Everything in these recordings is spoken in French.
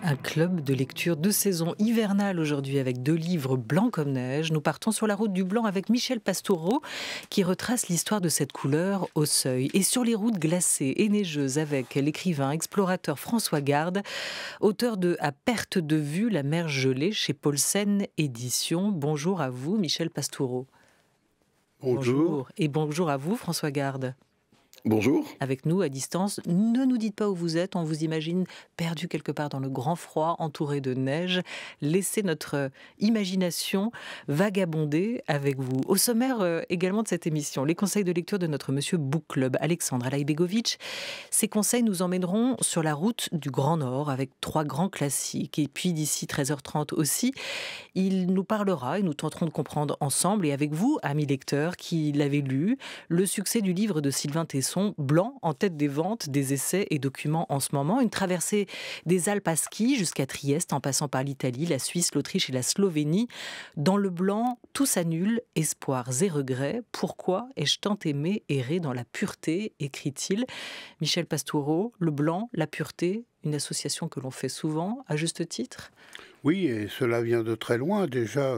Un club de lecture de saison hivernale aujourd'hui avec 2 livres blancs comme neige. Nous partons sur la route du blanc avec Michel Pastoureau qui retrace l'histoire de cette couleur au seuil. Et sur les routes glacées et neigeuses avec l'écrivain explorateur François Garde, auteur de À perte de vue, la mer gelée chez Paulsen Éditions. Bonjour à vous Michel Pastoureau. Bonjour. Et bonjour à vous François Garde. Bonjour. Avec nous à distance, ne nous dites pas où vous êtes, on vous imagine perdu quelque part dans le grand froid, entouré de neige. Laissez notre imagination vagabonder avec vous. Au sommaire également de cette émission, les conseils de lecture de notre monsieur Book Club, Alexandre Alaïbegovic. Ces conseils nous emmèneront sur la route du Grand Nord avec 3 grands classiques. Et puis d'ici 13h30 aussi, il nous parlera et nous tenterons de comprendre ensemble et avec vous, amis lecteurs, qui l'avez lu, le succès du livre de Sylvain Tesson, Blanc, en tête des ventes, des essais et documents en ce moment. Une traversée des Alpes à ski jusqu'à Trieste, en passant par l'Italie, la Suisse, l'Autriche et la Slovénie. Dans le blanc, tout s'annule, espoirs et regrets. Pourquoi ai-je tant aimé errer dans la pureté, écrit-il. Michel Pastoureau, le blanc, la pureté, une association que l'on fait souvent, à juste titre ? Oui, et cela vient de très loin. Déjà,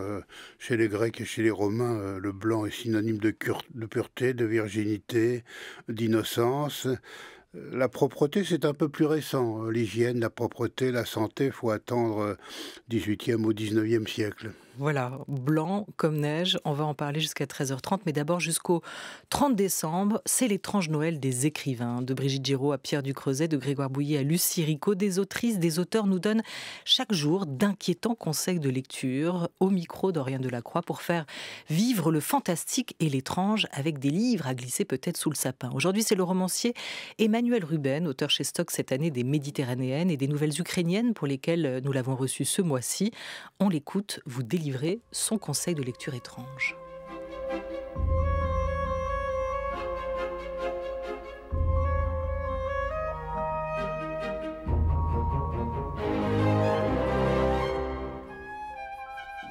chez les Grecs et chez les Romains, le blanc est synonyme de pureté, de virginité, d'innocence. La propreté, c'est un peu plus récent. L'hygiène, la propreté, la santé, il faut attendre 18e au 19e siècle. Voilà, blanc comme neige, on va en parler jusqu'à 13h30, mais d'abord jusqu'au 30 décembre, c'est l'étrange Noël des écrivains, de Brigitte Giraud à Pierre Ducreuset, de Grégoire Bouillet à Lucie Ricot. Des autrices, des auteurs nous donnent chaque jour d'inquiétants conseils de lecture, au micro d'Oriane Delacroix, pour faire vivre le fantastique et l'étrange avec des livres à glisser peut-être sous le sapin. Aujourd'hui, c'est le romancier Emmanuel Ruben, auteur chez Stock cette année des Méditerranéennes et des nouvelles ukrainiennes pour lesquelles nous l'avons reçu ce mois-ci. On l'écoute, vous délivrer son conseil de lecture étrange.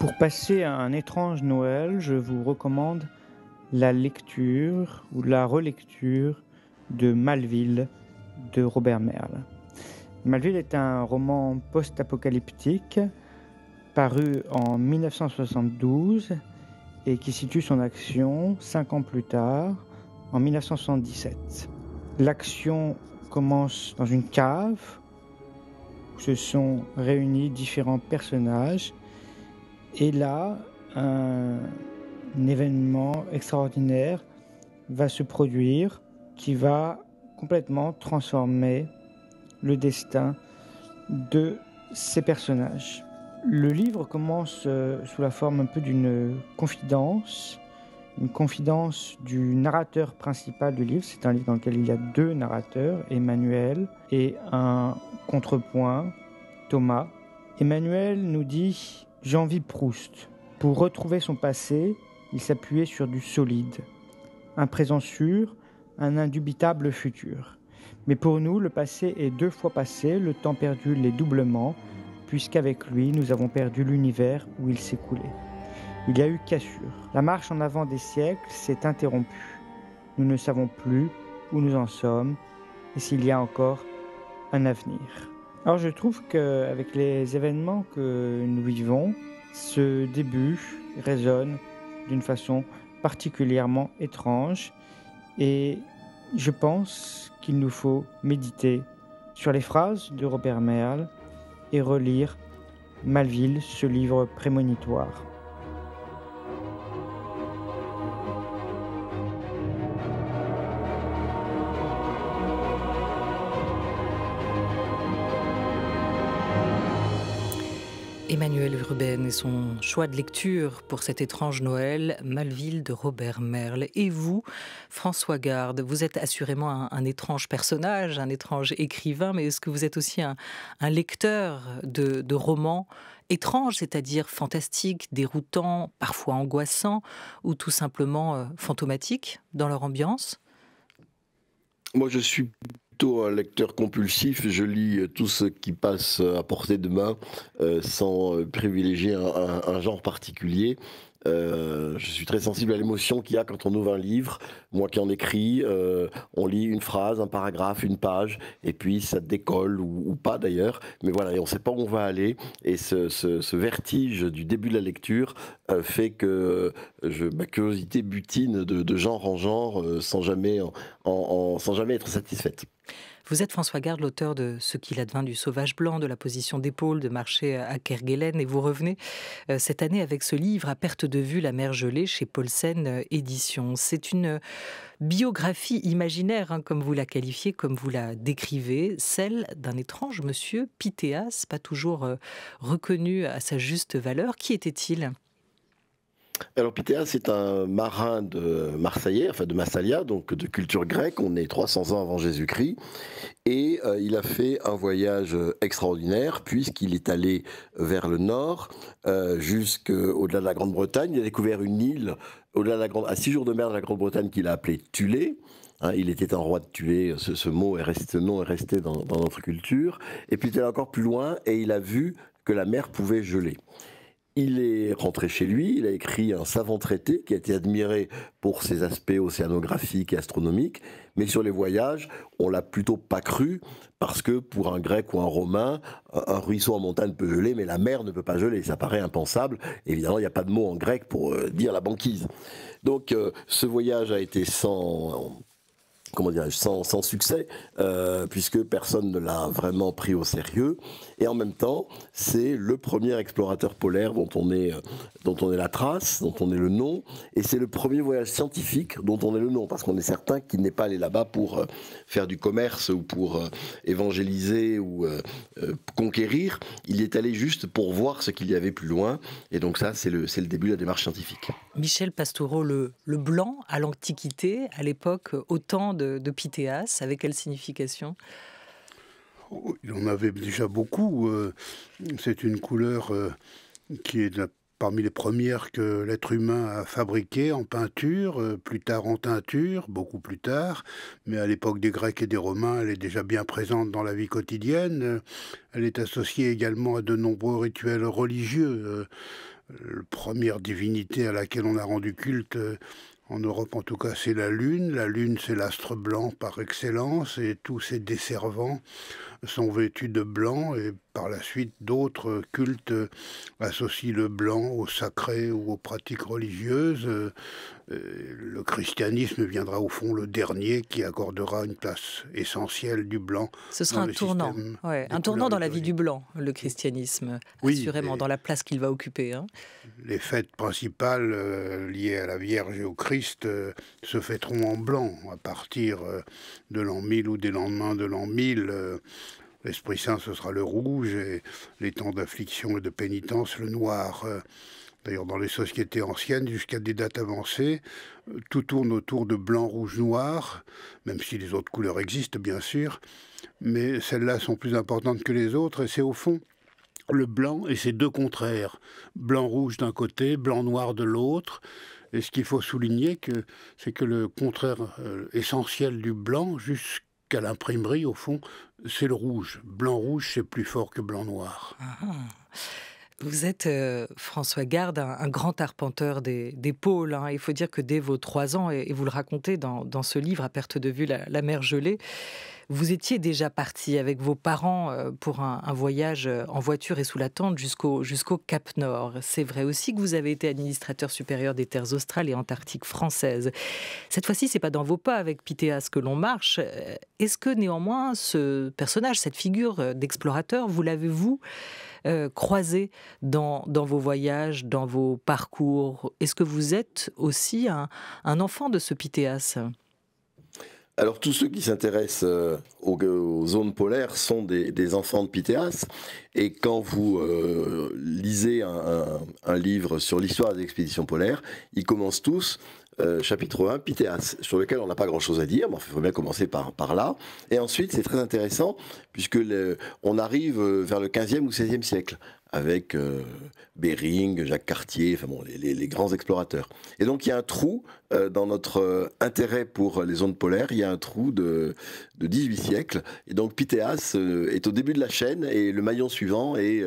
Pour passer un étrange Noël, je vous recommande la lecture ou la relecture de Maleville de Robert Merle. Maleville est un roman post-apocalyptique paru en 1972 et qui situe son action 5 ans plus tard, en 1977. L'action commence dans une cave où se sont réunis différents personnages et là, un événement extraordinaire va se produire qui va complètement transformer le destin de ces personnages. Le livre commence sous la forme un peu d'une confidence, une confidence du narrateur principal du livre. C'est un livre dans lequel il y a 2 narrateurs, Emmanuel et un contrepoint, Thomas. Emmanuel nous dit « J'envie Proust ». Pour retrouver son passé, il s'appuyait sur du solide, un présent sûr, un indubitable futur. Mais pour nous, le passé est 2 fois passé, le temps perdu l'est doublement, puisqu'avec lui, nous avons perdu l'univers où il s'écoulait. Il y a eu cassure. La marche en avant des siècles s'est interrompue. Nous ne savons plus où nous en sommes et s'il y a encore un avenir. Alors je trouve qu'avec les événements que nous vivons, ce début résonne d'une façon particulièrement étrange et je pense qu'il nous faut méditer sur les phrases de Robert Merle et relire Maleville, ce livre prémonitoire. Emmanuel Ruben et son choix de lecture pour cet étrange Noël, Maleville de Robert Merle. Et vous, François Garde, vous êtes assurément un étrange personnage, un étrange écrivain, mais est-ce que vous êtes aussi un lecteur de romans étranges, c'est-à-dire fantastiques, déroutants, parfois angoissants, ou tout simplement fantomatiques dans leur ambiance ? Moi, je suis plutôt un lecteur compulsif. Je lis tout ce qui passe à portée de main sans privilégier un genre particulier. Je suis très sensible à l'émotion qu'il y a quand on ouvre un livre. Moi qui en écris, on lit une phrase, un paragraphe, une page, et puis ça décolle ou pas d'ailleurs. Mais voilà, et on ne sait pas où on va aller. Et ce vertige du début de la lecture fait que ma curiosité butine de genre en genre sans jamais être satisfaite. Vous êtes François Garde, l'auteur de Ce qu'il advint du sauvage blanc, de la position d'épaule, de marcher à Kerguelen, et vous revenez cette année avec ce livre À perte de vue, la mer gelée, chez Paulsen Éditions. C'est une biographie imaginaire, comme vous la qualifiez, comme vous la décrivez, celle d'un étrange monsieur, Pythéas, pas toujours reconnu à sa juste valeur. Qui était-il ? Alors Pythéas c'est un marin de Marseillais, enfin de Massalia, donc de culture grecque. On est 300 ans avant Jésus-Christ. Et il a fait un voyage extraordinaire puisqu'il est allé vers le nord, jusqu'au-delà de la Grande-Bretagne. Il a découvert une île à 6 jours de mer de la Grande-Bretagne qu'il a appelée Thulé. Il était un roi de Thulé, ce nom est resté dans notre culture. Et puis il est allé encore plus loin et il a vu que la mer pouvait geler. Il est rentré chez lui, il a écrit un savant traité qui a été admiré pour ses aspects océanographiques et astronomiques, mais sur les voyages, on l'a plutôt pas cru, parce que pour un grec ou un romain, un ruisseau en montagne peut geler, mais la mer ne peut pas geler, ça paraît impensable. Évidemment, il n'y a pas de mot en grec pour dire la banquise. Donc ce voyage a été sans succès, puisque personne ne l'a vraiment pris au sérieux. Et en même temps, c'est le premier explorateur polaire dont on est la trace, dont on est le nom, et c'est le premier voyage scientifique dont on est le nom, parce qu'on est certain qu'il n'est pas allé là-bas pour faire du commerce ou pour évangéliser ou conquérir. Il est allé juste pour voir ce qu'il y avait plus loin, et donc ça, c'est le début de la démarche scientifique. Michel Pastoureau, le blanc à l'Antiquité, à l'époque, au temps de Pythéas, avec quelle signification ? Il en avait déjà beaucoup. C'est une couleur qui est parmi les premières que l'être humain a fabriquées en peinture, plus tard en teinture, beaucoup plus tard. Mais à l'époque des Grecs et des Romains, elle est déjà bien présente dans la vie quotidienne. Elle est associée également à de nombreux rituels religieux. La première divinité à laquelle on a rendu culte, en Europe en tout cas, c'est la Lune. La Lune, c'est l'astre blanc par excellence, et tous ses desservants sont vêtus de blanc, et par la suite, d'autres cultes associent le blanc au sacré ou aux pratiques religieuses. Le christianisme viendra au fond le dernier, qui accordera une place essentielle du blanc. Ce sera un tournant, un tournant dans la vie du blanc, le christianisme, assurément, dans la place qu'il va occuper. Les fêtes principales liées à la Vierge et au Christ se fêteront en blanc à partir de l'an 1000 ou des lendemains de l'an 1000. L'Esprit Saint, ce sera le rouge, et les temps d'affliction et de pénitence, le noir. D'ailleurs, dans les sociétés anciennes, jusqu'à des dates avancées, tout tourne autour de blanc, rouge, noir, même si les autres couleurs existent, bien sûr. Mais celles-là sont plus importantes que les autres, et c'est au fond le blanc et ses deux contraires. Blanc-rouge d'un côté, blanc-noir de l'autre. Et ce qu'il faut souligner, c'est que le contraire essentiel du blanc, jusqu'à l'imprimerie, au fond, c'est le rouge. Blanc-rouge, c'est plus fort que blanc-noir. Vous êtes, François Garde, un grand arpenteur des pôles. Il faut dire que dès vos 3 ans, et vous le racontez dans ce livre, À perte de vue, la mer gelée, vous étiez déjà parti avec vos parents pour un voyage en voiture et sous la tente jusqu'au Cap Nord. C'est vrai aussi que vous avez été administrateur supérieur des terres australes et antarctiques françaises. Cette fois-ci, c'est pas dans vos pas avec Pythéas que l'on marche. Est-ce que néanmoins, ce personnage, cette figure d'explorateur, vous l'avez-vous croisé dans vos voyages, dans vos parcours? Est-ce que vous êtes aussi un enfant de ce Pythéas ? Alors tous ceux qui s'intéressent aux zones polaires sont des enfants de Pythéas, et quand vous lisez un livre sur l'histoire des expéditions polaires, ils commencent tous chapitre 1, Pythéas, sur lequel on n'a pas grand-chose à dire, mais il faut bien commencer par là. Et ensuite, c'est très intéressant, puisque on arrive vers le 15e ou 16e siècle, avec Bering, Jacques Cartier, enfin bon, les grands explorateurs. Et donc il y a un trou dans notre intérêt pour les zones polaires, il y a un trou de 18 siècles. Et donc Pythéas est au début de la chaîne et le maillon suivant est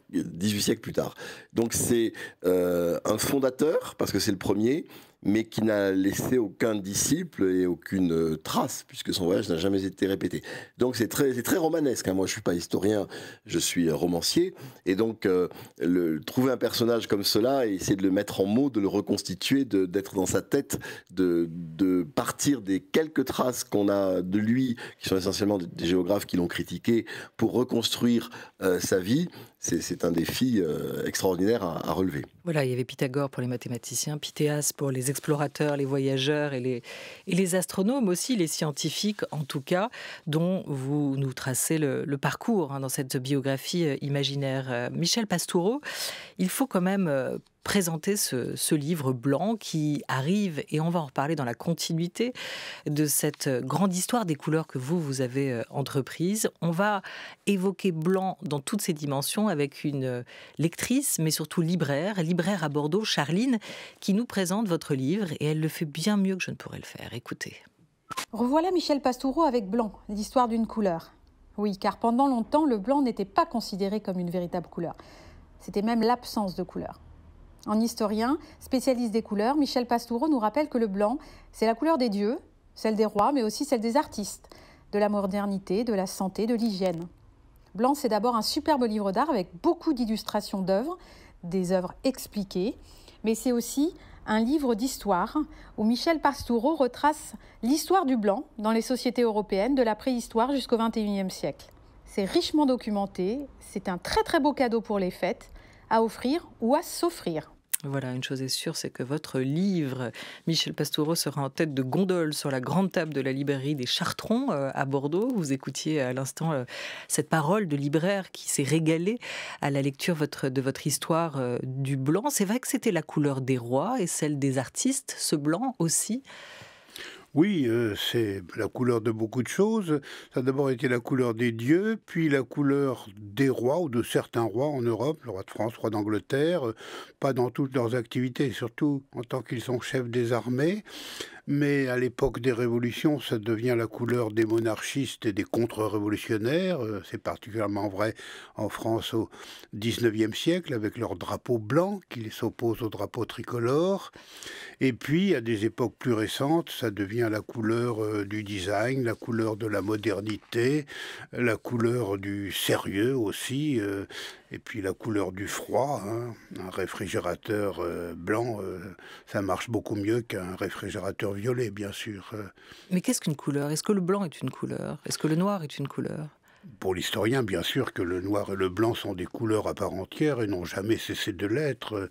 18 siècles plus tard. Donc c'est un fondateur, parce que c'est le premier, mais qui n'a laissé aucun disciple et aucune trace, puisque son voyage n'a jamais été répété. Donc c'est très romanesque, hein. Moi je ne suis pas historien, je suis romancier, et donc trouver un personnage comme cela et essayer de le mettre en mots, de le reconstituer, d'être dans sa tête, de partir des quelques traces qu'on a de lui, qui sont essentiellement des géographes qui l'ont critiqué, pour reconstruire sa vie, c'est un défi extraordinaire à relever. Voilà, il y avait Pythagore pour les mathématiciens, Pythéas pour les explorateurs, les voyageurs et les astronomes aussi, les scientifiques en tout cas, dont vous nous tracez le parcours dans cette biographie imaginaire. Michel Pastoureau, il faut quand même présenter ce livre blanc qui arrive, et on va en reparler dans la continuité de cette grande histoire des couleurs que vous avez entreprise. On va évoquer blanc dans toutes ses dimensions avec une lectrice, mais surtout libraire à Bordeaux, Charline, qui nous présente votre livre, et elle le fait bien mieux que je ne pourrais le faire. Écoutez. Revoilà Michel Pastoureau avec Blanc, l'histoire d'une couleur. Oui, car pendant longtemps, le blanc n'était pas considéré comme une véritable couleur. C'était même l'absence de couleur. En historien, spécialiste des couleurs, Michel Pastoureau nous rappelle que le blanc, c'est la couleur des dieux, celle des rois, mais aussi celle des artistes, de la modernité, de la santé, de l'hygiène. Blanc, c'est d'abord un superbe livre d'art avec beaucoup d'illustrations d'œuvres, des œuvres expliquées, mais c'est aussi un livre d'histoire où Michel Pastoureau retrace l'histoire du blanc dans les sociétés européennes de la préhistoire jusqu'au XXIe siècle. C'est richement documenté, c'est un très très beau cadeau pour les fêtes, à offrir ou à s'offrir. Voilà, une chose est sûre, c'est que votre livre, Michel Pastoureau, sera en tête de gondole sur la grande table de la librairie des Chartrons à Bordeaux. Vous écoutiez à l'instant cette parole de libraire qui s'est régalé à la lecture de votre histoire du blanc. C'est vrai que c'était la couleur des rois et celle des artistes, ce blanc aussi. Oui, c'est la couleur de beaucoup de choses. Ça a d'abord été la couleur des dieux, puis la couleur des rois ou de certains rois en Europe, le roi de France, le roi d'Angleterre, pas dans toutes leurs activités, surtout en tant qu'ils sont chefs des armées. Mais à l'époque des révolutions, ça devient la couleur des monarchistes et des contre-révolutionnaires. C'est particulièrement vrai en France au XIXe siècle, avec leur drapeau blanc qui s'oppose au drapeau tricolore. Et puis, à des époques plus récentes, ça devient la couleur du design, la couleur de la modernité, la couleur du sérieux aussi, et puis la couleur du froid. Un réfrigérateur blanc, ça marche beaucoup mieux qu'un réfrigérateur violet, bien sûr. Mais qu'est-ce qu'une couleur? Est-ce que le blanc est une couleur? Est-ce que le noir est une couleur? Pour l'historien, bien sûr que le noir et le blanc sont des couleurs à part entière et n'ont jamais cessé de l'être.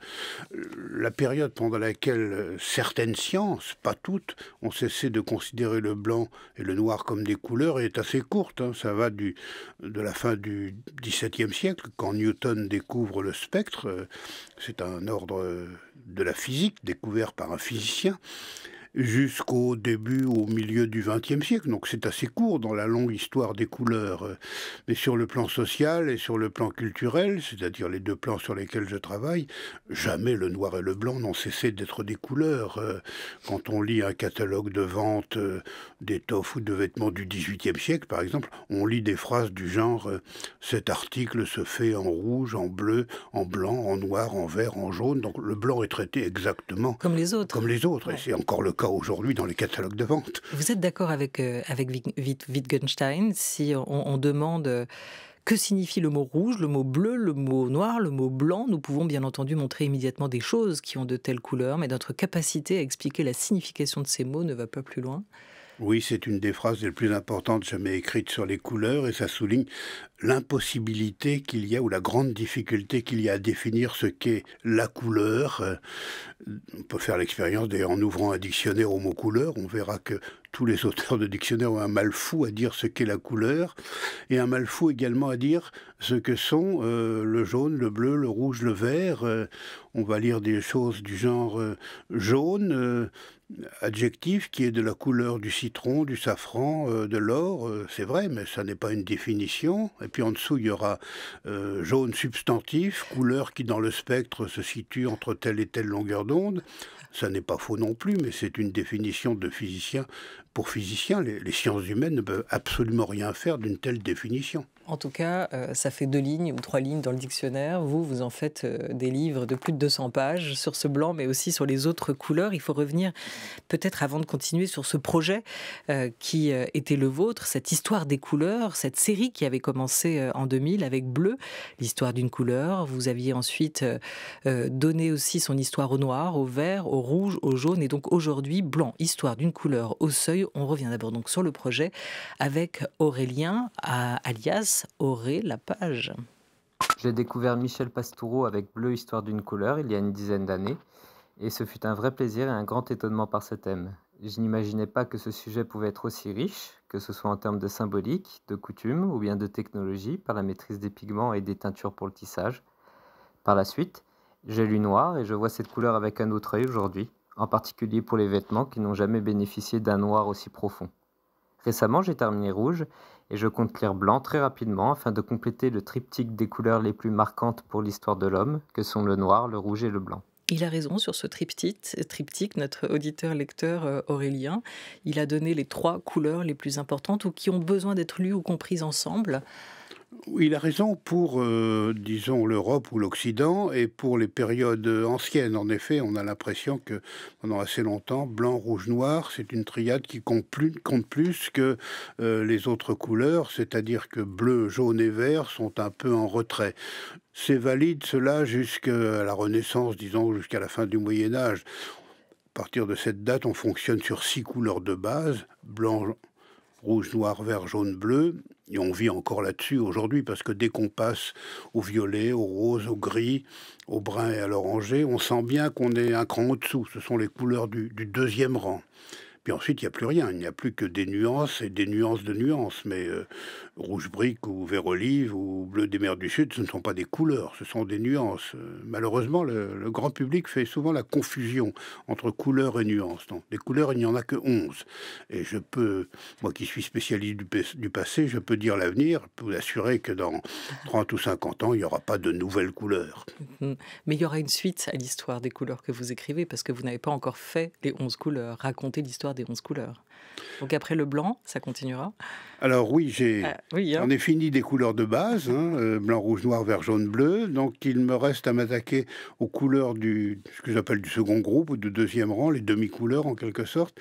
La période pendant laquelle certaines sciences, pas toutes, ont cessé de considérer le blanc et le noir comme des couleurs est assez courte. Ça va de la fin du XVIIe siècle, quand Newton découvre le spectre. C'est un ordre de la physique découvert par un physicien, jusqu'au début, au milieu du XXe siècle. Donc c'est assez court dans la longue histoire des couleurs. Mais sur le plan social et sur le plan culturel, c'est-à-dire les deux plans sur lesquels je travaille, jamais le noir et le blanc n'ont cessé d'être des couleurs. Quand on lit un catalogue de vente d'étoffes ou de vêtements du XVIIIe siècle, par exemple, on lit des phrases du genre « Cet article se fait en rouge, en bleu, en blanc, en noir, en vert, en jaune ». Donc le blanc est traité exactement comme les autres. Comme les autres. Ouais. Et c'est encore le cas aujourd'hui dans les catalogues de vente. Vous êtes d'accord avec Wittgenstein si on demande que signifie le mot rouge, le mot bleu, le mot noir, le mot blanc? Nous pouvons bien entendu montrer immédiatement des choses qui ont de telles couleurs, mais notre capacité à expliquer la signification de ces mots ne va pas plus loin. Oui, c'est une des phrases les plus importantes jamais écrites sur les couleurs et ça souligne l'impossibilité qu'il y a ou la grande difficulté qu'il y a à définir ce qu'est la couleur. On peut faire l'expérience d'ailleurs en ouvrant un dictionnaire au mot couleur, on verra que tous les auteurs de dictionnaires ont un mal fou à dire ce qu'est la couleur et un mal fou également à dire ce que sont le jaune, le bleu, le rouge, le vert. On va lire des choses du genre jaune, adjectif qui est de la couleur du citron, du safran, de l'or, c'est vrai, mais ça n'est pas une définition. Et puis en dessous, il y aura jaune substantif, couleur qui dans le spectre se situe entre telle et telle longueur d'onde. Ça n'est pas faux non plus, mais c'est une définition de physicien. Pour physicien, les sciences humaines ne peuvent absolument rien faire d'une telle définition. En tout cas, ça fait 2 lignes ou 3 lignes dans le dictionnaire. Vous en faites des livres de plus de 200 pages sur ce blanc, mais aussi sur les autres couleurs. Il faut revenir, peut-être avant de continuer, sur ce projet qui était le vôtre, cette histoire des couleurs, cette série qui avait commencé en 2000 avec Bleu, l'histoire d'une couleur. Vous aviez ensuite donné aussi son histoire au noir, au vert, au rouge, au jaune, et donc aujourd'hui, blanc, histoire d'une couleur au seuil. On revient d'abord donc sur le projet avec Aurélien, alias Auré Lapage. J'ai découvert Michel Pastoureau avec Bleu, histoire d'une couleur, il y a une dizaine d'années, et ce fut un vrai plaisir et un grand étonnement par ce thème. Je n'imaginais pas que ce sujet pouvait être aussi riche, que ce soit en termes de symbolique, de coutume ou bien de technologie, par la maîtrise des pigments et des teintures pour le tissage. Par la suite, j'ai lu noir et je vois cette couleur avec un autre œil aujourd'hui, en particulier pour les vêtements qui n'ont jamais bénéficié d'un noir aussi profond. Récemment, j'ai terminé rouge et je compte lire blanc très rapidement afin de compléter le triptyque des couleurs les plus marquantes pour l'histoire de l'homme, que sont le noir, le rouge et le blanc. Il a raison sur ce triptyque, notre auditeur-lecteur Aurélien. Il a donné les 3 couleurs les plus importantes ou qui ont besoin d'être lues ou comprises ensemble. Il a raison pour, disons, l'Europe ou l'Occident et pour les périodes anciennes. En effet, on a l'impression que pendant assez longtemps, blanc, rouge, noir, c'est une triade qui compte plus que les autres couleurs, c'est-à-dire que bleu, jaune et vert sont un peu en retrait. C'est valide cela jusqu'à la Renaissance, disons, jusqu'à la fin du Moyen-Âge. À partir de cette date, on fonctionne sur 6 couleurs de base, blanc, rouge, noir, vert, jaune, bleu, et on vit encore là-dessus aujourd'hui, parce que dès qu'on passe au violet, au rose, au gris, au brun et à l'oranger, on sent bien qu'on est un cran au-dessous. Ce sont les couleurs du 2e rang. Puis ensuite, il n'y a plus rien. Il n'y a plus que des nuances et des nuances de nuances. Mais rouge brique ou vert olive ou bleu des mers du Sud, ce ne sont pas des couleurs, ce sont des nuances. Malheureusement, le grand public fait souvent la confusion entre couleurs et nuances. Non, des couleurs, il n'y en a que 11. Et je peux, moi qui suis spécialiste du passé, je peux dire l'avenir, je peux vous assurer que dans 30 ou 50 ans, il n'y aura pas de nouvelles couleurs. Mais il y aura une suite à l'histoire des couleurs que vous écrivez, parce que vous n'avez pas encore fait les 11 couleurs, raconté l'histoire des 11 couleurs. Donc après le blanc, ça continuera. Alors oui, oui, hein. On est fini des couleurs de base, blanc, rouge, noir, vert, jaune, bleu. Donc il me reste à m'attaquer aux couleurs ce que j'appelle du second groupe ou du 2e rang, les demi-couleurs en quelque sorte.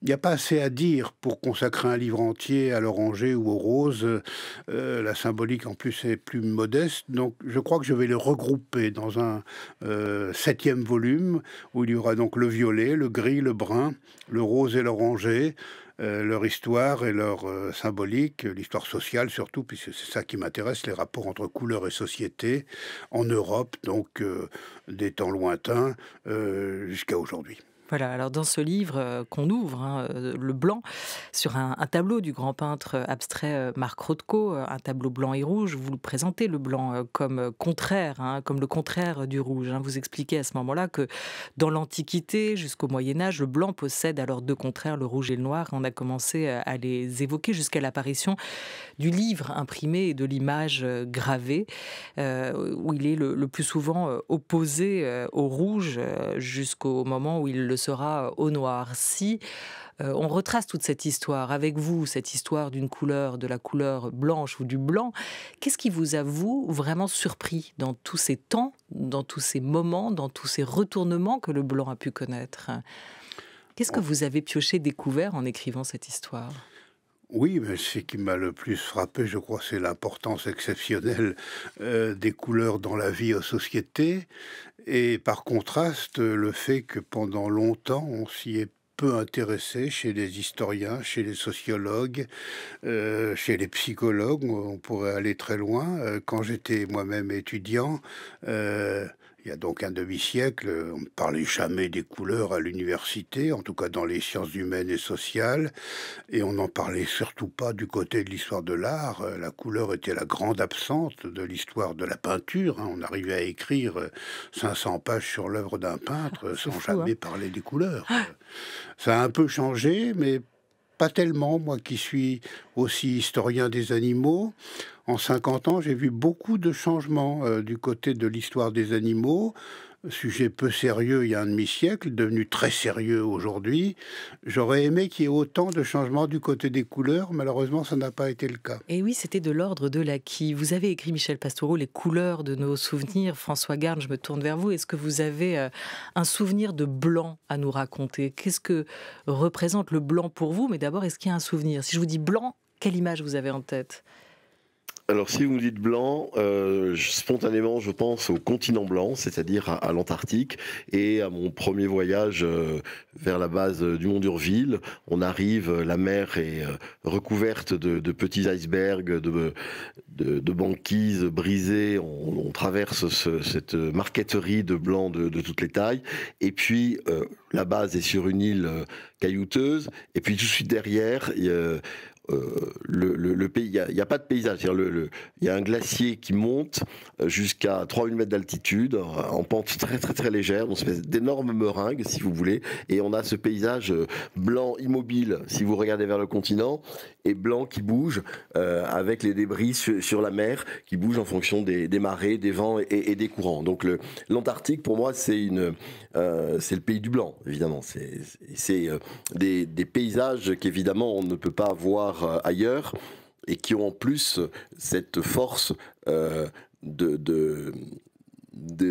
Il n'y a pas assez à dire pour consacrer un livre entier à l'oranger ou au rose. La symbolique en plus est plus modeste. Donc je crois que je vais les regrouper dans un 7e volume où il y aura donc le violet, le gris, le brun, le rose et l'oranger. Leur histoire et leur symbolique, l'histoire sociale surtout, puisque c'est ça qui m'intéresse, les rapports entre couleurs et société en Europe, donc des temps lointains jusqu'à aujourd'hui. Voilà, alors dans ce livre qu'on ouvre, le blanc, sur un tableau du grand peintre abstrait Marc Rothko, un tableau blanc et rouge, vous le présentez le blanc comme contraire, comme le contraire du rouge. Vous expliquez à ce moment-là que dans l'Antiquité jusqu'au Moyen-Âge, le blanc possède alors 2 contraires, le rouge et le noir. On a commencé à les évoquer jusqu'à l'apparition du livre imprimé et de l'image gravée, où il est le plus souvent opposé au rouge jusqu'au moment où il le sera au noir. Si on retrace toute cette histoire avec vous, cette histoire d'une couleur, de la couleur blanche ou du blanc, qu'est-ce qui vous a, vous, vraiment surpris dans tous ces temps, dans tous ces moments, dans tous ces retournements que le blanc a pu connaître? Qu'est-ce que vous avez pioché, découvert en écrivant cette histoire? Oui, mais ce qui m'a le plus frappé, je crois, c'est l'importance exceptionnelle des couleurs dans la vie aux sociétés. Et par contraste, le fait que pendant longtemps, on s'y est peu intéressé chez les historiens, chez les sociologues, chez les psychologues. On pourrait aller très loin. Quand j'étais moi-même étudiant, il y a donc un demi-siècle, on ne parlait jamais des couleurs à l'université, en tout cas dans les sciences humaines et sociales, et on n'en parlait surtout pas du côté de l'histoire de l'art. La couleur était la grande absente de l'histoire de la peinture. On arrivait à écrire 500 pages sur l'œuvre d'un peintre sans jamais parler des couleurs. Ça a un peu changé, mais pas tellement, moi qui suis aussi historien des animaux. en 50 ans, j'ai vu beaucoup de changements du côté de l'histoire des animaux. Sujet peu sérieux il y a un demi-siècle, devenu très sérieux aujourd'hui. J'aurais aimé qu'il y ait autant de changements du côté des couleurs. Malheureusement, ça n'a pas été le cas. Et oui, c'était de l'ordre de l'acquis. Vous avez écrit, Michel Pastoureau, les couleurs de nos souvenirs. François Garde, je me tourne vers vous. Est-ce que vous avez un souvenir de blanc à nous raconter? Qu'est-ce que représente le blanc pour vous? Mais d'abord, est-ce qu'il y a un souvenir? Si je vous dis blanc, quelle image vous avez en tête? Alors, si vous me dites blanc, spontanément, je pense au continent blanc, c'est-à-dire à l'Antarctique, et à mon premier voyage vers la base du Mont d'Urville. On arrive, la mer est recouverte de petits icebergs, de banquises brisées. On traverse cette marqueterie de blanc de toutes les tailles. Et puis, la base est sur une île caillouteuse. Et puis, tout de suite derrière, le pays, il n'y a pas de paysage. Il y a un glacier qui monte jusqu'à 3000 mètres d'altitude, en pente très très très légère, une espèce d'énorme meringue, si vous voulez. Et on a ce paysage blanc immobile, si vous regardez vers le continent, et blanc qui bouge, avec les débris sur la mer, qui bougent en fonction des marées, des vents et des courants. Donc l'Antarctique, pour moi, c'est le pays du blanc, évidemment. C'est des paysages qu'évidemment on ne peut pas voir ailleurs, et qui ont en plus cette force de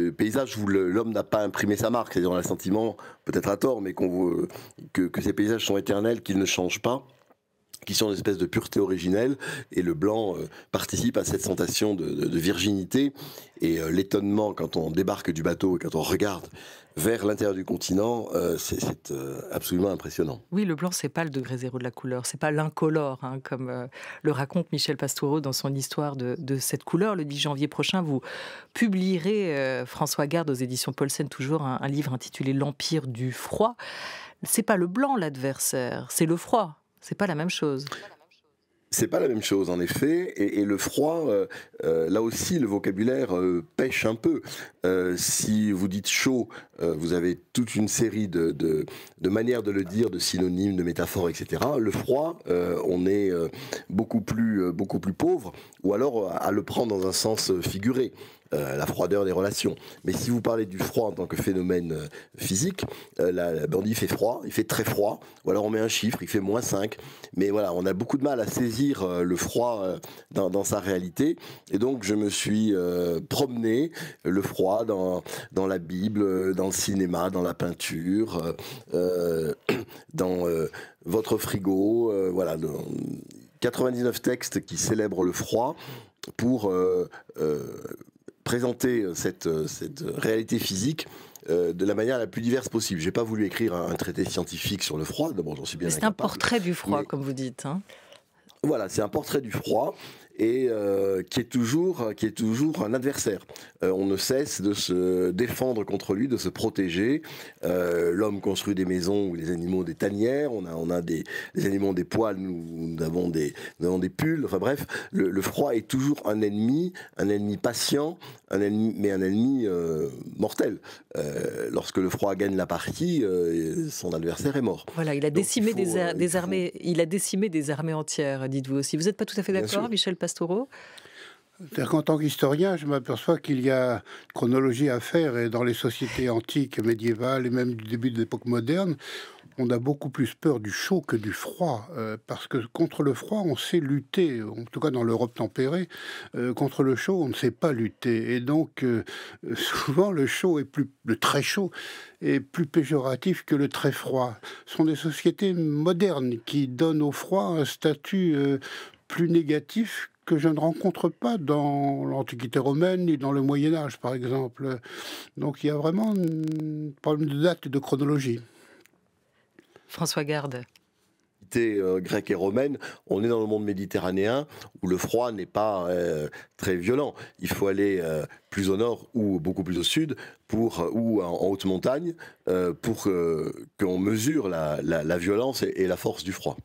paysages où l'homme n'a pas imprimé sa marque. C'est-à-dire on a le sentiment, peut-être à tort, mais que ces paysages sont éternels, qu'ils ne changent pas, qui sont une espèce de pureté originelle, et le blanc participe à cette sensation de virginité, et l'étonnement quand on débarque du bateau et quand on regarde vers l'intérieur du continent, c'est absolument impressionnant. Oui, le blanc, c'est pas le degré zéro de la couleur, c'est pas l'incolore, hein, comme le raconte Michel Pastoureau dans son histoire de cette couleur. Le 10 janvier prochain, vous publierez, François Garde, aux éditions Paulsen, toujours un livre intitulé L'Empire du froid. C'est pas le blanc l'adversaire, c'est le froid. C'est pas la même chose. C'est pas la même chose, en effet, et le froid, là aussi, le vocabulaire pêche un peu. Si vous dites chaud, vous avez toute une série de manières de le dire, de synonymes, de métaphores, etc. Le froid, on est beaucoup plus pauvre, ou alors à le prendre dans un sens figuré. La froideur des relations. Mais si vous parlez du froid en tant que phénomène physique, on dit il fait froid, il fait très froid, ou alors on met un chiffre, il fait -5. Mais voilà, on a beaucoup de mal à saisir le froid dans sa réalité. Et donc je me suis promené le froid dans la Bible, dans le cinéma, dans la peinture, dans votre frigo, voilà, 99 textes qui célèbrent le froid pour présenter cette réalité physique de la manière la plus diverse possible. J'ai pas voulu écrire un traité scientifique sur le froid, d'abord j'en suis bien incapable. C'est un portrait du froid, comme vous dites. Hein. Voilà, c'est un portrait du froid, et qui est toujours un adversaire. On ne cesse de se défendre contre lui, de se protéger. L'homme construit des maisons, ou les animaux des tanières. On a des animaux des poils, nous avons des pulls. Enfin bref, le froid est toujours un ennemi patient, mais un ennemi mortel. Lorsque le froid gagne la partie, son adversaire est mort. Voilà, il a décimé des armées. Il a décimé des armées entières, dites-vous aussi. Vous n'êtes pas tout à fait d'accord, Michel Pastoureau? C'est-à-dire qu'en tant qu'historien, je m'aperçois qu'il y a une chronologie à faire, et dans les sociétés antiques, médiévales et même du début de l'époque moderne, on a beaucoup plus peur du chaud que du froid, parce que contre le froid, on sait lutter, en tout cas dans l'Europe tempérée. Contre le chaud, on ne sait pas lutter, et donc souvent le très chaud est plus péjoratif que le très froid. Ce sont des sociétés modernes qui donnent au froid un statut plus négatif, que je ne rencontre pas dans l'Antiquité romaine ni dans le Moyen-Âge, par exemple. Donc il y a vraiment un problème de date et de chronologie. François Garde. Grecque et romaine, on est dans le monde méditerranéen où le froid n'est pas très violent. Il faut aller plus au nord ou beaucoup plus au sud, ou en haute montagne, pour qu'on mesure la violence et la force du froid.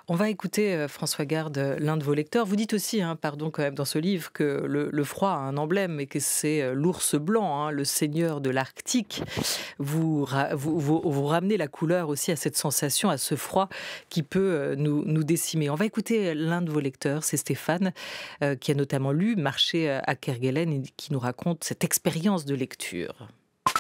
On va écouter, François Garde, l'un de vos lecteurs. Vous dites aussi, pardon, quand même, dans ce livre, que le froid a un emblème et que c'est l'ours blanc, le seigneur de l'Arctique. Vous ramenez la couleur aussi à cette sensation, à ce froid qui peut nous décimer. On va écouter l'un de vos lecteurs, c'est Stéphane, qui a notamment lu Marcher à Kerguelen et qui nous raconte cette expérience de lecture.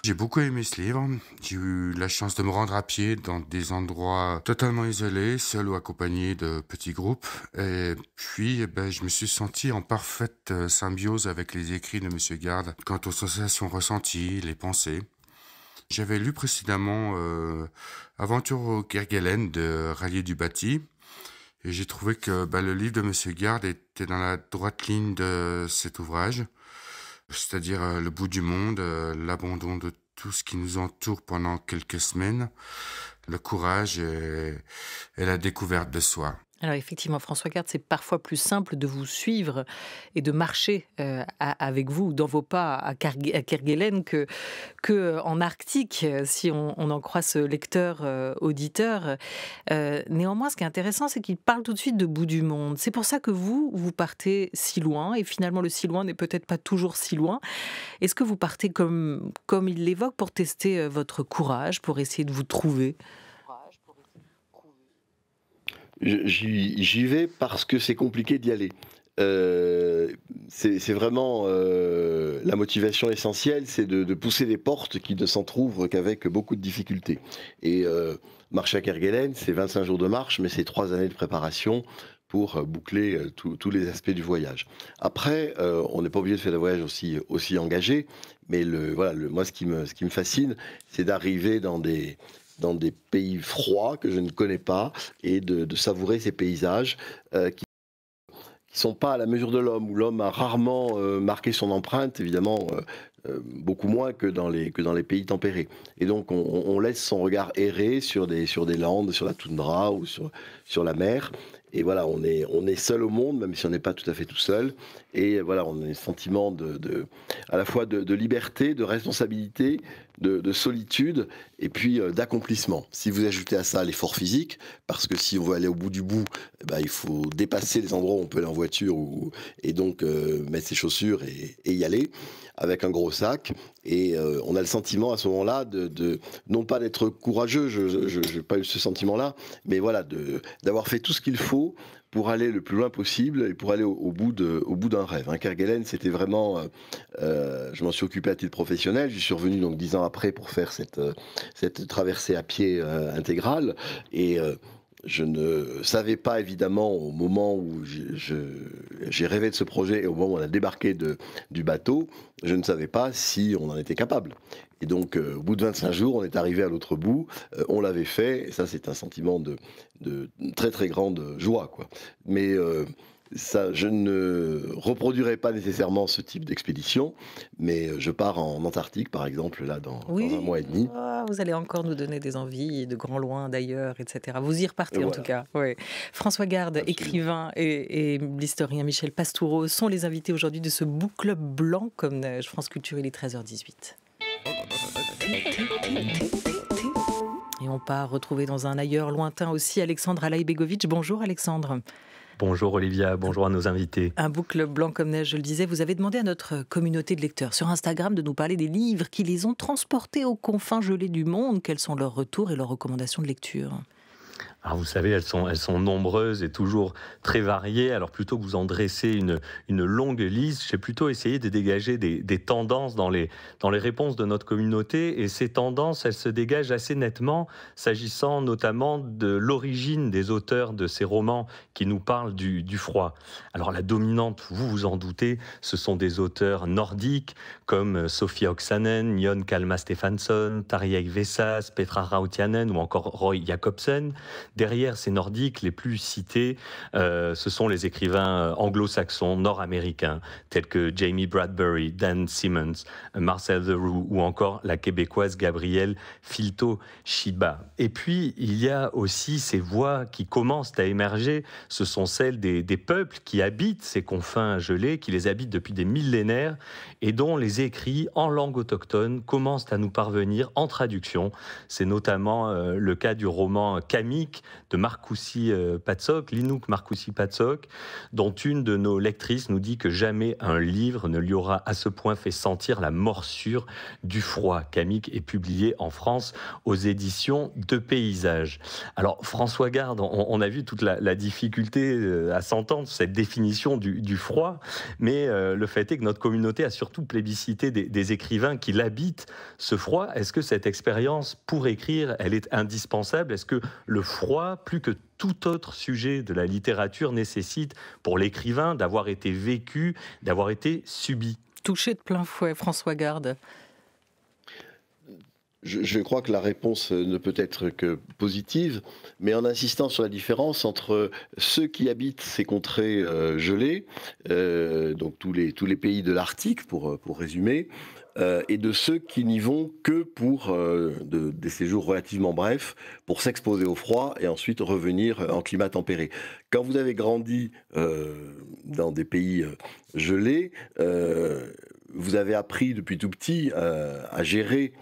J'ai beaucoup aimé ce livre. J'ai eu la chance de me rendre à pied dans des endroits totalement isolés, seul ou accompagné de petits groupes. Et puis, je me suis senti en parfaite symbiose avec les écrits de Monsieur Garde quant aux sensations ressenties, les pensées. J'avais lu précédemment Aventure au Kerguelen de Rallier du Bâti. Et j'ai trouvé que le livre de Monsieur Garde était dans la droite ligne de cet ouvrage. C'est-à-dire le bout du monde, l'abandon de tout ce qui nous entoure pendant quelques semaines, le courage et la découverte de soi. Alors effectivement, François Garde, c'est parfois plus simple de vous suivre et de marcher avec vous dans vos pas à Kerguelen que en Arctique, si on en croit ce lecteur auditeur. Néanmoins, ce qui est intéressant, c'est qu'il parle tout de suite de bout du monde. C'est pour ça que vous partez si loin, et finalement le si loin n'est peut-être pas toujours si loin. Est-ce que vous partez comme il l'évoque pour tester votre courage, pour essayer de vous trouver ? J'y vais parce que c'est compliqué d'y aller. C'est vraiment la motivation essentielle, c'est de pousser des portes qui ne s'entr'ouvrent qu'avec beaucoup de difficultés. Et marcher à Kerguelen, c'est 25 jours de marche, mais c'est 3 années de préparation pour boucler tous les aspects du voyage. Après, on n'est pas obligé de faire des voyages aussi engagés, mais moi, ce qui me fascine, c'est d'arriver dans des pays froids que je ne connais pas et de savourer ces paysages qui sont pas à la mesure de l'homme, où l'homme a rarement marqué son empreinte, évidemment beaucoup moins que dans les pays tempérés. Et donc on laisse son regard errer sur des landes, sur la toundra ou sur la mer. Et voilà, on est seul au monde, même si on n'est pas tout à fait tout seul. Et voilà, on a un sentiment à la fois de liberté, de responsabilité, de solitude et puis d'accomplissement. Si vous ajoutez à ça l'effort physique, parce que si on veut aller au bout du bout, il faut dépasser les endroits où on peut aller en voiture et donc mettre ses chaussures et y aller avec un gros sac. Et on a le sentiment à ce moment-là non pas d'être courageux, je n'ai pas eu ce sentiment-là, mais voilà, d'avoir fait tout ce qu'il faut pour aller le plus loin possible et pour aller au bout d'un rêve. Kerguelen, c'était vraiment... je m'en suis occupé à titre professionnel. Je suis revenu donc 10 ans après pour faire cette traversée à pied intégrale. Et je ne savais pas, évidemment, au moment où j'ai rêvé de ce projet et au moment où on a débarqué du bateau, je ne savais pas si on en était capable. Et donc, au bout de 25 jours, on est arrivé à l'autre bout, on l'avait fait, et ça, c'est un sentiment de très, très grande joie, quoi. Mais ça, je ne reproduirai pas nécessairement ce type d'expédition, mais je pars en Antarctique, par exemple, là, dans 1 mois et demi. Vous allez encore nous donner des envies de grand loin d'ailleurs, etc. Vous y repartez en tout cas. Oui. François Garde, absolument, écrivain et l'historien Michel Pastoureau sont les invités aujourd'hui de ce book club blanc comme neige. France Culture, il est 13h18. Et on part retrouver dans un ailleurs lointain aussi Alexandre Alaïbegovic. Bonjour Alexandre. Bonjour Olivia, bonjour à nos invités. Un book club blanc comme neige, je le disais, vous avez demandé à notre communauté de lecteurs sur Instagram de nous parler des livres qui les ont transportés aux confins gelés du monde. Quels sont leurs retours et leurs recommandations de lecture ? Alors vous savez, elles sont nombreuses et toujours très variées. Alors plutôt que vous en dresser une longue liste, j'ai plutôt essayé de dégager des tendances dans les réponses de notre communauté. Et ces tendances, elles se dégagent assez nettement, s'agissant notamment de l'origine des auteurs de ces romans qui nous parlent du froid. Alors la dominante, vous vous en doutez, ce sont des auteurs nordiques comme Sophie Oksanen, Jon Kalma Stefansson, Tarjei Vesaas, Petra Rautiainen ou encore Roy Jacobsen. Derrière ces Nordiques, les plus cités, ce sont les écrivains anglo-saxons, nord-américains, tels que Jamie Bradbury, Dan Simmons, Marcel Theroux ou encore la québécoise Gabrielle Filto-Shiba. Et puis, il y a aussi ces voix qui commencent à émerger. Ce sont celles des peuples qui habitent ces confins gelés, qui les habitent depuis des millénaires et dont les écrits en langue autochtone commencent à nous parvenir en traduction. C'est notamment le cas du roman Kamik de Marcoussis Patsok, l'Inouk Marcoussis Patsok, dont une de nos lectrices nous dit que jamais un livre ne lui aura à ce point fait sentir la morsure du froid. Camik est publié en France aux éditions de Paysages. Alors François Garde, on a vu toute la difficulté à s'entendre sur cette définition du froid, mais le fait est que notre communauté a surtout plébiscité des écrivains qui l'habitent, ce froid. Est-ce que cette expérience pour écrire, elle est indispensable? Est-ce que le froid, plus que tout autre sujet de la littérature, nécessite pour l'écrivain d'avoir été vécu, d'avoir été subi? Touché de plein fouet, François Garde. Je crois que la réponse ne peut être que positive, mais en insistant sur la différence entre ceux qui habitent ces contrées gelées, donc tous les pays de l'Arctique, pour résumer, et de ceux qui n'y vont que pour des séjours relativement brefs, pour s'exposer au froid et ensuite revenir en climat tempéré. Quand vous avez grandi dans des pays gelés, vous avez appris depuis tout petit à gérer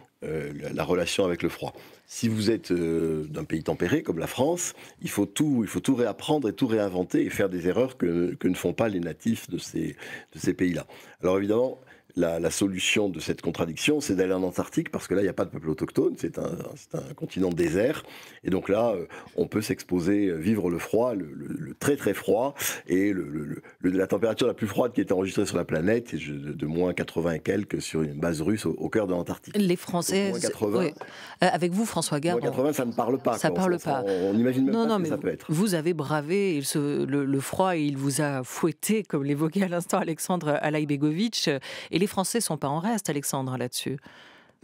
la relation avec le froid. Si vous êtes d'un pays tempéré comme la France, il faut tout réapprendre et tout réinventer et faire des erreurs que ne font pas les natifs de ces pays-là. Alors évidemment, la solution de cette contradiction, c'est d'aller en Antarctique, parce que là, il n'y a pas de peuple autochtone, c'est un continent désert, et donc là, on peut s'exposer, vivre le froid, le très très froid, et la température la plus froide qui a été enregistrée sur la planète, est de moins 80 et quelques sur une base russe au cœur de l'Antarctique. Les Français, oui. Avec vous, François Garde, moins 80, ça ne parle pas. Ça ne parle pas. On n'imagine même pas ce que ça peut être. Vous avez bravé le froid, et il vous a fouetté, comme l'évoquait à l'instant Alexandre Alaïbegovic, et les Français ne sont pas en reste, Alexandre, là-dessus.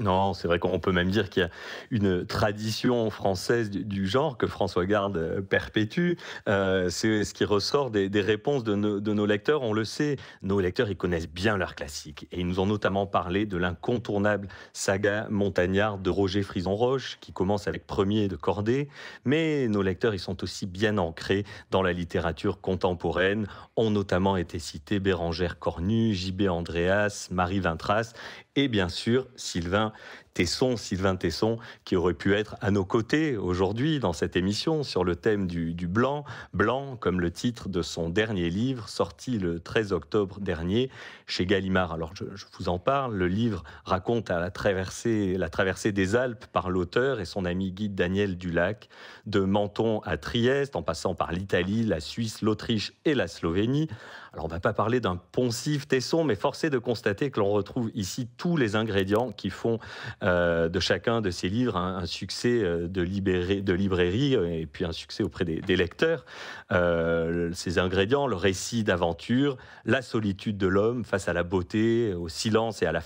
Non, c'est vrai qu'on peut même dire qu'il y a une tradition française du genre que François Garde perpétue. C'est ce qui ressort des réponses de nos lecteurs. On le sait, nos lecteurs, ils connaissent bien leurs classiques. Et ils nous ont notamment parlé de l'incontournable saga montagnarde de Roger Frison-Roche, qui commence avec Premier de Corday. Mais nos lecteurs, ils sont aussi bien ancrés dans la littérature contemporaine. Ont notamment été cités Bérengère Cornu, J.B. Andréas, Marie Vintras et bien sûr Sylvain Tesson, qui aurait pu être à nos côtés aujourd'hui dans cette émission sur le thème du blanc. Blanc, comme le titre de son dernier livre, sorti le 13 octobre dernier chez Gallimard. Alors je vous en parle, le livre raconte la traversée des Alpes par l'auteur et son ami guide Daniel Dulac, de Menton à Trieste, en passant par l'Italie, la Suisse, l'Autriche et la Slovénie. Alors on ne va pas parler d'un poncif Tesson, mais force est de constater que l'on retrouve ici tous les ingrédients qui font de chacun de ces livres un succès de librairie et puis un succès auprès des lecteurs. Ces ingrédients, le récit d'aventure, la solitude de l'homme face à la beauté, au silence et à la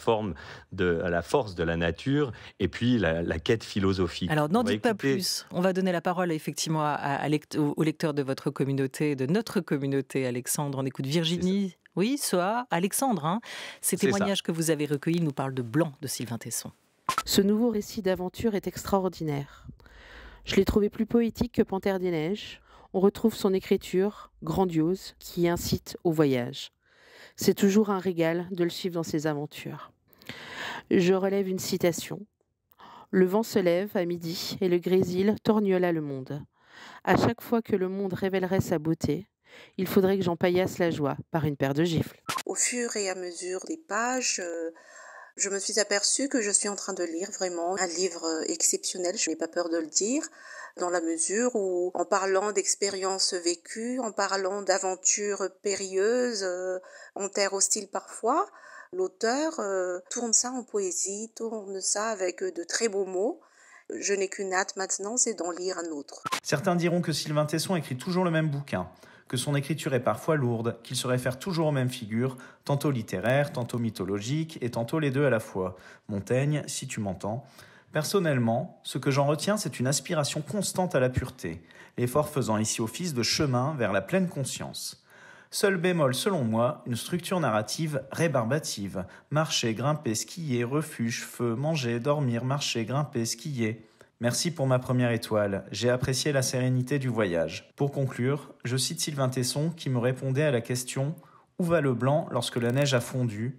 force de la nature, et puis la quête philosophique. Alors n'en dites pas plus, on va donner la parole effectivement aux lecteurs de votre communauté, de notre communauté, Alexandre. On écoute Virginie, oui, Soa, Alexandre. Ces témoignages que vous avez recueillis nous parlent de Blanc de Sylvain Tesson. Ce nouveau récit d'aventure est extraordinaire. Je l'ai trouvé plus poétique que Panthère des Neiges. On retrouve son écriture grandiose qui incite au voyage. C'est toujours un régal de le suivre dans ses aventures. Je relève une citation. « Le vent se lève à midi et le grésil torgnola le monde. À chaque fois que le monde révélerait sa beauté, il faudrait que j'en paillasse la joie par une paire de gifles. » Au fur et à mesure des pages, je me suis aperçue que je suis en train de lire vraiment un livre exceptionnel, je n'ai pas peur de le dire, dans la mesure où, en parlant d'expériences vécues, en parlant d'aventures périlleuses, en terre hostile parfois, l'auteur tourne ça en poésie, tourne ça avec de très beaux mots. Je n'ai qu'une hâte maintenant, c'est d'en lire un autre. Certains diront que Sylvain Tesson écrit toujours le même bouquin, que son écriture est parfois lourde, qu'il se réfère toujours aux mêmes figures, tantôt littéraires, tantôt mythologiques, et tantôt les deux à la fois. Montaigne, si tu m'entends. Personnellement, ce que j'en retiens, c'est une aspiration constante à la pureté, l'effort faisant ici office de chemin vers la pleine conscience. Seul bémol, selon moi, une structure narrative rébarbative. Marcher, grimper, skier, refuge, feu, manger, dormir, marcher, grimper, skier. Merci pour ma première étoile. J'ai apprécié la sérénité du voyage. Pour conclure, je cite Sylvain Tesson qui me répondait à la question « Où va le blanc lorsque la neige a fondu ?»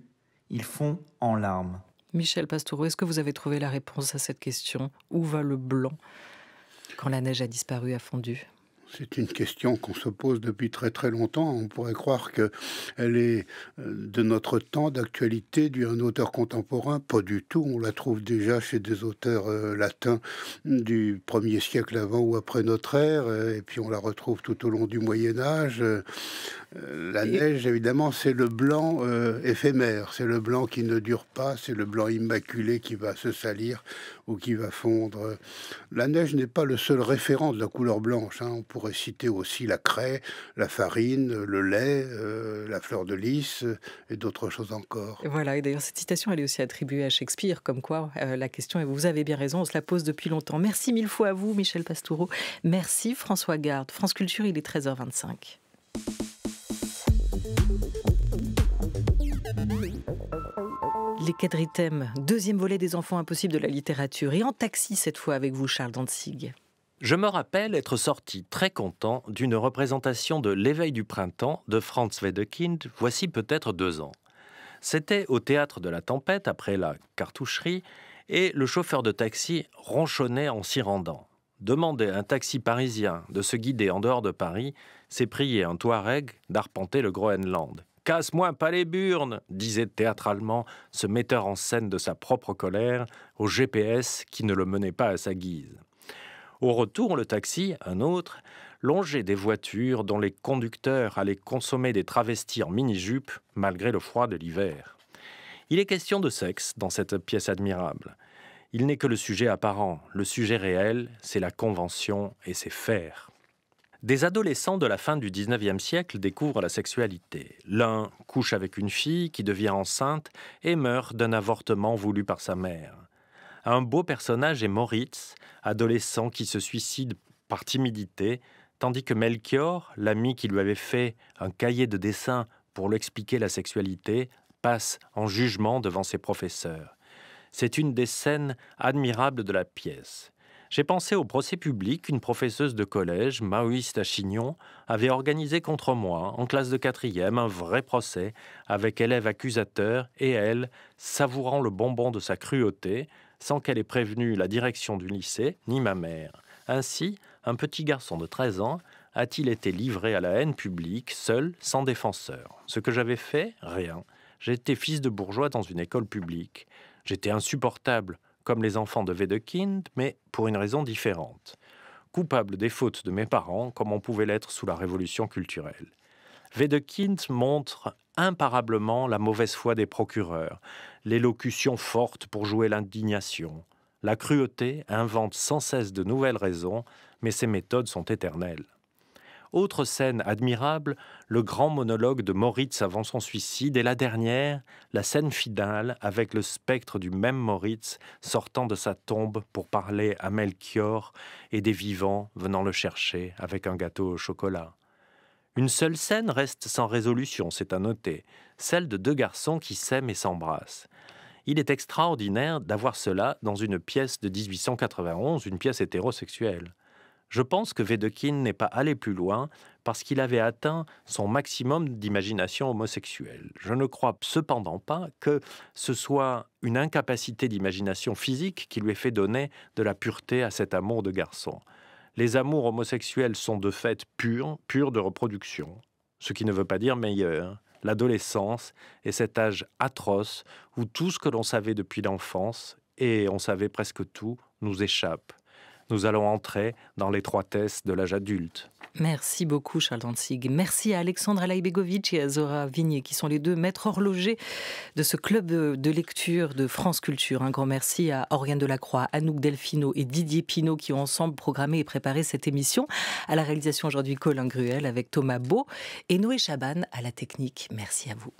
Il fond en larmes. Michel Pastoureau, est-ce que vous avez trouvé la réponse à cette question ? Où va le blanc ? quand la neige a disparu, a fondu? C'est une question qu'on se pose depuis très très longtemps. On pourrait croire qu'elle est de notre temps, d'actualité, d'un auteur contemporain. Pas du tout. On la trouve déjà chez des auteurs latins du 1er siècle avant ou après notre ère. Et puis on la retrouve tout au long du Moyen-Âge. La neige, évidemment, c'est le blanc éphémère. C'est le blanc qui ne dure pas. C'est le blanc immaculé qui va se salir ou qui va fondre. La neige n'est pas le seul référent de la couleur blanche. On pourrait citer aussi la craie, la farine, le lait, la fleur de lys et d'autres choses encore. Voilà, et d'ailleurs cette citation elle est aussi attribuée à Shakespeare, comme quoi la question, et vous avez bien raison, on se la pose depuis longtemps. Merci mille fois à vous Michel Pastoureau, merci François Garde. France Culture, il est 13h25. Les quadrithèmes, deuxième volet des enfants impossibles de la littérature, et en taxi cette fois avec vous Charles Dantzig. Je me rappelle être sorti très content d'une représentation de L'éveil du printemps de Franz Wedekind, voici peut-être 2 ans. C'était au théâtre de la Tempête, après la cartoucherie, et le chauffeur de taxi ronchonnait en s'y rendant. Demander à un taxi parisien de se guider en dehors de Paris, c'est prier un Touareg d'arpenter le Groenland. « Casse-moi pas les burnes !» disait théâtralement ce metteur en scène de sa propre colère au GPS qui ne le menait pas à sa guise. Au retour, le taxi, un autre, longeait des voitures dont les conducteurs allaient consommer des travestis en mini-jupe malgré le froid de l'hiver. Il est question de sexe dans cette pièce admirable. Il n'est que le sujet apparent. Le sujet réel, c'est la convention et c'est faire. Des adolescents de la fin du 19e siècle découvrent la sexualité. L'un couche avec une fille qui devient enceinte et meurt d'un avortement voulu par sa mère. Un beau personnage est Moritz, adolescent qui se suicide par timidité, tandis que Melchior, l'ami qui lui avait fait un cahier de dessin pour lui expliquer la sexualité, passe en jugement devant ses professeurs. C'est une des scènes admirables de la pièce. J'ai pensé au procès public qu'une professeuse de collège, Maoïste à Chignon, avait organisé contre moi, en classe de 4e, un vrai procès, avec élèves accusateurs et elle, savourant le bonbon de sa cruauté, sans qu'elle ait prévenu la direction du lycée, ni ma mère. Ainsi, un petit garçon de 13 ans a-t-il été livré à la haine publique, seul, sans défenseur. Ce que j'avais fait, rien. J'étais fils de bourgeois dans une école publique. J'étais insupportable, comme les enfants de Wedekind, mais pour une raison différente. Coupable des fautes de mes parents, comme on pouvait l'être sous la révolution culturelle. Wedekind montre imparablement la mauvaise foi des procureurs, l'élocution forte pour jouer l'indignation. La cruauté invente sans cesse de nouvelles raisons, mais ses méthodes sont éternelles. Autre scène admirable, le grand monologue de Moritz avant son suicide et la dernière, la scène finale avec le spectre du même Moritz sortant de sa tombe pour parler à Melchior et des vivants venant le chercher avec un gâteau au chocolat. Une seule scène reste sans résolution, c'est à noter, celle de 2 garçons qui s'aiment et s'embrassent. Il est extraordinaire d'avoir cela dans une pièce de 1891, une pièce hétérosexuelle. Je pense que Wedekind n'est pas allé plus loin parce qu'il avait atteint son maximum d'imagination homosexuelle. Je ne crois cependant pas que ce soit une incapacité d'imagination physique qui lui ait fait donner de la pureté à cet amour de garçon. Les amours homosexuels sont de fait purs de reproduction, ce qui ne veut pas dire meilleur. L'adolescence est cet âge atroce où tout ce que l'on savait depuis l'enfance, et on savait presque tout, nous échappe. Nous allons entrer dans l'étroitesse de l'âge adulte. Merci beaucoup Charles Dantzig. Merci à Alexandre Alaibegovic et à Zora Vignier qui sont les 2 maîtres horlogers de ce club de lecture de France Culture. Un grand merci à Oriane Delacroix, Anouk Delfino et Didier Pinault qui ont ensemble programmé et préparé cette émission. À la réalisation aujourd'hui Colin Gruel avec Thomas Beau et Noé Chaban à la technique. Merci à vous.